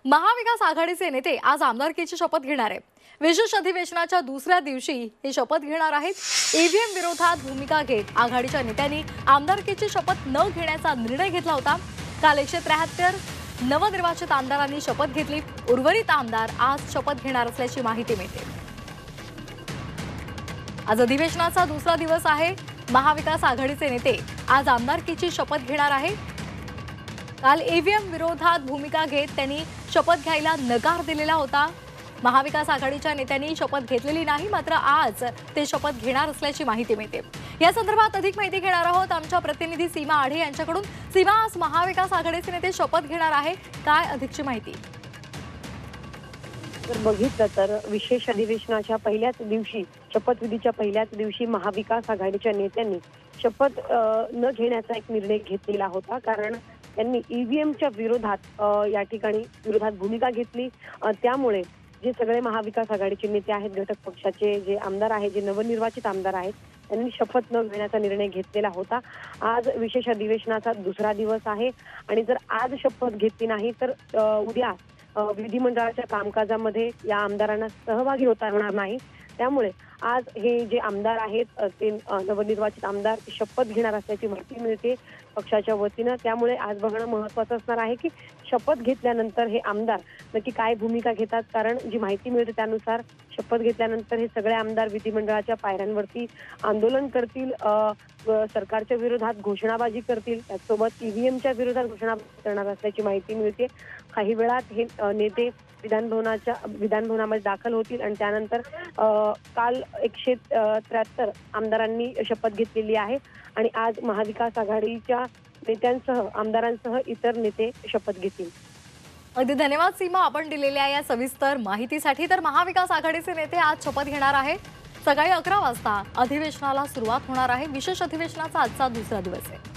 महाविकास आघाडीचे नेते आज आमदारकीची शपथ घेणार आहे। विशेष अधिवेशनाच्या दुसऱ्या दिवशी हे शपथ घेणार आहेत। ईव्हीएम विरोधात भूमिका घेत आघाडीच्या नेत्यांनी आमदारकीची शपथ न घेण्याचा निर्णय घेतला होता। काल 173 नवनिर्वाचित आमदारांनी शपथ घेतली। उर्वरित आमदार आज शपथ घेणार असल्याची माहिती मिळते। आज अधिवेशनाचा दुसरा दिवस आहे। महाविकास आघाडीचे नेते आज आमदारकीची शपथ घेणार आहेत। काल ईव्हीएम विरोधात भूमिका घेत त्यांनी शपथ घ्यायला नकार दिलेला होता। महाविकास आघाडीच्या नेत्यांनी शपथ घेतलेली नाही, मात्र आज ते शपथ घेणार असल्याची माहिती मिळते। या संदर्भात अधिक माहिती घेणार आहोत आमच्या प्रतिनिधी सीमा आढे यांच्याकडून। सीमा, आज महाविकास आघाडीचे नेते शपथ घेणार आहे, काय अधिकची माहिती? जर बघितलं तर विशेष अधिवेशनाच्या पहिल्याच दिवशी, शपथविधीच्या पहिल्याच दिवशी महाविकास आघाडीच्या नेत्यांनी शपथ न घेण्याचा एक निर्णय घेतलेला होता। कारण त्यांनी ईव्हीएमच्या विरोधात या ठिकाणी भूमिका घेतली। त्यामुळे जे सगळे महाविकास आघाडीचे नेते आहेत, घटक पक्षाचे जे आमदार आहेत, जे नवनिर्वाचित आमदार आहेत, त्यांनी शपथ न घेण्याचा निर्णय घेतलेला होता। आज विशेष अधिवेशनाचा दुसरा दिवस आहे आणि जर आज शपथ घेतली नाही तर उद्या विधिमंडळाच्या कामकाजामध्ये या आमदारांना सहभागी होता येणार नाही। त्यामुळे आज हे जे आमदार आहेत ते नवनिर्वाचित आमदार शपथ घेणार असल्याची माहिती मिळते पक्षाच्या वतीनं। त्यामुळे आज बघणं महत्त्वाचं असणार आहे की शपथ घेतल्यानंतर हे आमदार नक्की काय भूमिका घेतात। कारण जी माहिती मिळते त्यानुसार शपथ घेतल्यानंतर हे सगळे आमदार विधिमंडळाच्या पायऱ्यांवरती आंदोलन करतील, सरकारच्या विरोधात घोषणाबाजी करतील, त्याचसोबत ईव्हीएमच्या विरोधात घोषणाबाजी करणार असल्याची माहिती मिळते। काही वेळात हे नेते विधानभवनामध्ये दाखल होतील आणि त्यानंतर काल 173 आमदारांनी शपथ घेतलेली आहे आणि आज महाविकास आघाडीच्या नेत्यांसह आमदारांसह इतर नेते शपथ घेतील। अगदी धन्यवाद सीमा, आपण दिलेल्या या सविस्तर माहितीसाठी। तर महाविकास आघाडीचे नेते आज शपथ घेणार आहे। सकाळी 11 वाजता अधिवेशनाला सुरुवात होणार आहे। विशेष अधिवेशनाचा आजचा दुसरा दिवस आहे।